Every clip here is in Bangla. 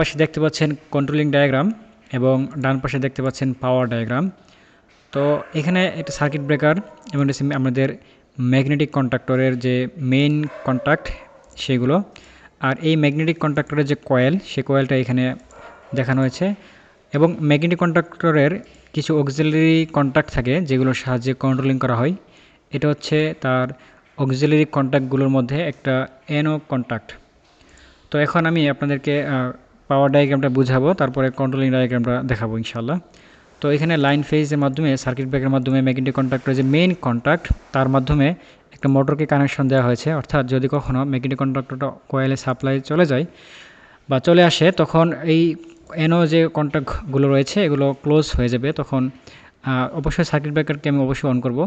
পাশে দেখতে পাচ্ছেন কন্ট্রোলিং ডায়াগ্রাম এবং ডান পাশে দেখতে পাচ্ছেন পাওয়ার ডায়াগ্রাম। তো এখানে একটা সার্কিট ব্রেকার এবং আমাদের ম্যাগনেটিক কন্ডাক্টরের যে মেইন কন্ট্যাক্ট সেগুলো, আর এই ম্যাগনেটিক কন্ডাক্টরের যে কয়েল, সেই কয়েলটা এখানে দেখানো হয়েছে। এবং ম্যাগনেটিক কন্ডাক্টরের কিছু অক্সিলারি কন্ট্যাক্ট থাকে যেগুলোর সাহায্যে কন্ট্রোলিং করা হয়। এটা হচ্ছে তার অক্সিলারি কন্ট্যাক্টগুলোর মধ্যে একটা এনও কন্ট্যাক্ট। তো এখন আমি আপনাদেরকে পাওয়ার ডায়াগ্রামটা বুঝাবো, তারপরে কন্ট্রোলিং ডায়াগ্রামটা দেখাবো ইনশাআল্লাহ। তো এখানে লাইন ফেজের মাধ্যমে সার্কিট ব্রেকারের মাধ্যমে ম্যাগনেটিক কন্ডাক্টরের যে মেইন কন্ট্যাক্ট তার মাধ্যমে একটা মোটরকে কানেকশন দেওয়া হয়েছে। অর্থাৎ যদি কখনো ম্যাগনেটিক কন্ডাক্টরটা কয়েলে সাপ্লাই চলে যায় বা চলে আসে, তখন এই এনও যে কন্ট্যাক্টগুলো রয়েছে এগুলো ক্লোজ হয়ে যাবে। তখন অবশ্যই সার্কিট ব্রেকারকে আমি অবশ্যই অন করব।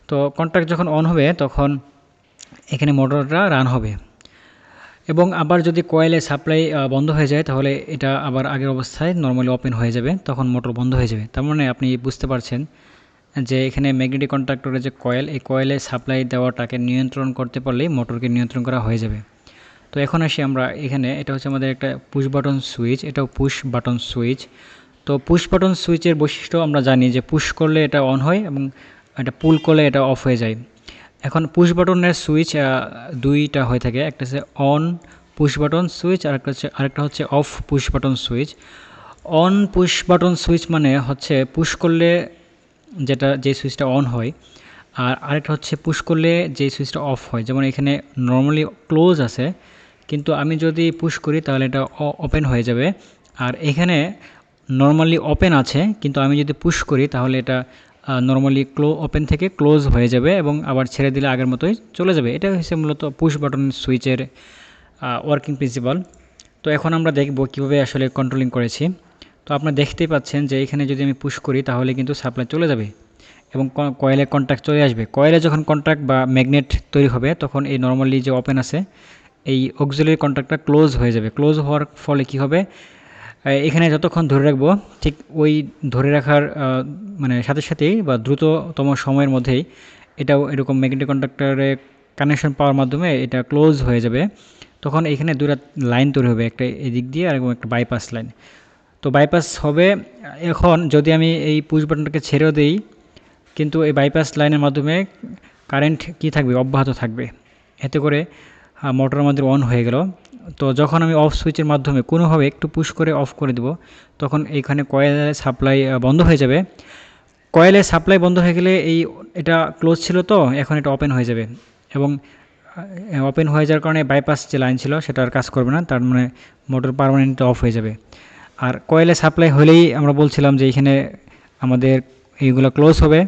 তো কন্ট্যাক্ট যখন অন হবে তখন এখানে মোটরটা রান হবে। এবং আবার যদি কয়েলে সাপ্লাই বন্ধ হয়ে যায় তাহলে এটা আবার আগের অবস্থায় নর্মালি ওপেন হয়ে যাবে, তখন মোটর বন্ধ হয়ে যাবে। তার মানে আপনি বুঝতে পারছেন যে এখানে ম্যাগনেটিক কন্ডাক্টরের যে কয়েল, এই কয়েলে সাপ্লাই দেওয়াটাকে নিয়ন্ত্রণ করতে পারলেই মোটরকে নিয়ন্ত্রণ করা হয়ে যাবে। তো এখন আসি আমরা এখানে, এটা হচ্ছে আমাদের একটা পুশ বাটন সুইচ, এটাও পুশ বাটন সুইচ। তো পুশ বাটন সুইচের বৈশিষ্ট্য আমরা জানি যে পুশ করলে এটা অন হয় এবং এটা পুল করলে এটা অফ হয়ে যায়। এখন পুশ বাটনের সুইচ দুইটা হয়ে থাকে, একটা হচ্ছে অন পুশ বাটন সুইচ, আরেকটা হচ্ছে of push button switch. On push button switch মানে হচ্ছে পুশ করলে যে সুইচটা অন হয়, আর আরেকটা হচ্ছে পুশ করলে যে সুইচটা অফ হয়। যেমন এখানে নর্মালি ক্লোজ আছে, কিন্তু আমি যদি পুশ করি তাহলে এটা ওপেন হয়ে যাবে। আর এখানে নর্মালি ওপেন আছে, কিন্তু আমি যদি পুশ করি তাহলে এটা নর্মালি ওপেন থেকে ক্লোজ হয়ে যাবে এবং আবার ছেড়ে দিলে আগের মতোই চলে যাবে। এটা হচ্ছে মূলত পুশ বাটন সুইচের ওয়ার্কিং প্রিন্সিপাল। তো এখন আমরা দেখব কীভাবে আসলে কন্ট্রোলিং করেছি। তো আপনারা দেখতেই পাচ্ছেন যে এখানে যদি আমি পুশ করি তাহলে কিন্তু সাপ্লাই চলে যাবে এবং কয়েলে কন্ট্যাক্ট চলে আসবে। কয়েলে যখন কন্ট্যাক্ট বা ম্যাগনেট তৈরি হবে তখন এই নর্মালি যে ওপেন আছে এই অক্সিলারি কন্ট্যাক্টটা ক্লোজ হয়ে যাবে। ক্লোজ হওয়ার ফলে কি হবে, এখানে যতক্ষণ ধরে রাখবো ঠিক ওই ধরে রাখার মানে সাথে সাথেই বা দ্রুততম সময়ের মধ্যেই এটাও এরকম ম্যাগনেটিক কন্ডাক্টরে কানেকশন পাওয়ার মাধ্যমে এটা ক্লোজ হয়ে যাবে। তখন এখানে দুটো লাইন তৈরি হবে, একটা এদিক দিয়ে আর একটা বাইপাস লাইন। তো বাইপাস হবে। এখন যদি আমি এই পুশ বাটনটাকে ছেড়েও দিই, কিন্তু এই বাইপাস লাইনের মাধ্যমে কারেন্ট কি থাকবে, অব্যাহত থাকবে। এতে করে মোটর আমাদের অন হয়ে গেল। তো যখন আমি অফ সুইচের মাধ্যমে কোনোভাবে একটু পুশ করে অফ করে দেব, তখন এইখানে কয়েলে সাপ্লাই বন্ধ হয়ে যাবে। কয়েলে সাপ্লাই বন্ধ হয়ে গেলে এটা ক্লোজ ছিল, তো এখন এটা ওপেন হয়ে যাবে এবং ওপেন হয়ে যাওয়ার কারণে বাইপাস যে লাইন ছিল সেটা আর কাজ করবে না, তার মানে মোটর পার্মানেন্ট অফ হয়ে যাবে। আর কয়েলে সাপ্লাই হলেই আমরা বলছিলাম যে এখানে আমাদের এইগুলো ক্লোজ হবে,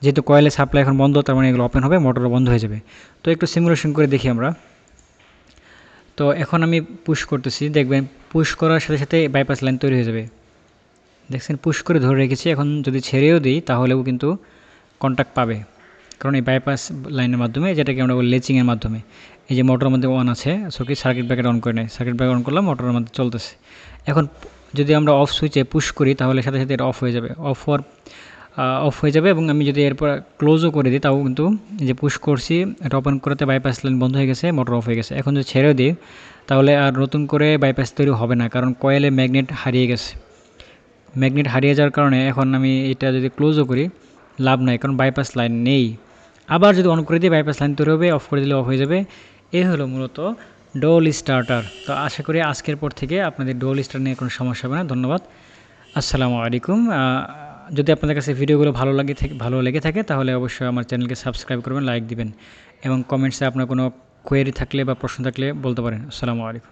যেহেতু কয়েলে সাপ্লাই এখন বন্ধ তার মানে এগুলো ওপেন হবে, মোটর বন্ধ হয়ে যাবে। তো একটু সিমুলেশন করে দেখি আমরা। তো এখন আমি পুশ করতেছি, দেখবেন পুশ করার সাথে সাথে বাইপাস লাইন তৈরি হয়ে যাবে। দেখছেন পুশ করে ধরে রেখেছি, এখন যদি ছেড়েও দিই তাহলেও কিন্তু কন্ট্যাক্ট পাবে, কারণ এই বাইপাস লাইনের মাধ্যমে, যেটাকে আমরা বলি লেচিংয়ের মাধ্যমে। এই যে মোটরের মধ্যে অন আছে, সার্কিট ব্রেকার অন করে নেয়, সার্কিট ব্রেকার অন করলাম, মোটরের মধ্যে চলতেছে। এখন যদি আমরা অফ সুইচে পুশ করি তাহলে সাথে সাথে এটা অফ হয়ে যাবে, অফ হয়ে যাবে। এবং আমি যদি এরপর ক্লোজও করে দিই তাও কিন্তু যে পুশ করছি এটা ওপেন করতে বাইপাস লাইন বন্ধ হয়ে গেছে, মোটর অফ হয়ে গেছে। এখন যদি ছেড়েও দিই তাহলে আর নতুন করে বাইপাস তৈরি হবে না, কারণ কয়েলে ম্যাগনেট হারিয়ে গেছে। ম্যাগনেট হারিয়ে যাওয়ার কারণে এখন আমি এটা যদি ক্লোজও করি লাভ নাই, কারণ বাইপাস লাইন নেই। আবার যদি অন করে দিই বাইপাস লাইন তৈরি হবে, অফ করে দিলে অফ হয়ে যাবে। এই হলো মূলত ডোল স্টার্টার। তো আশা করি আজকের পর থেকে আপনাদের ডোল স্টার্টার নিয়ে কোনো সমস্যা হবে না। ধন্যবাদ, আসসালামু আলাইকুম। যদি আপনাদের কাছে ভিডিওগুলো ভালো লেগে থাকে তাহলে অবশ্যই আমার চ্যানেলকে সাবস্ক্রাইব করবেন, লাইক দিবেন এবং কমেন্টসে আপনার কোনো কোয়েরি থাকলে বা প্রশ্ন থাকলে বলতে পারেন। আসসালামু আলাইকুম।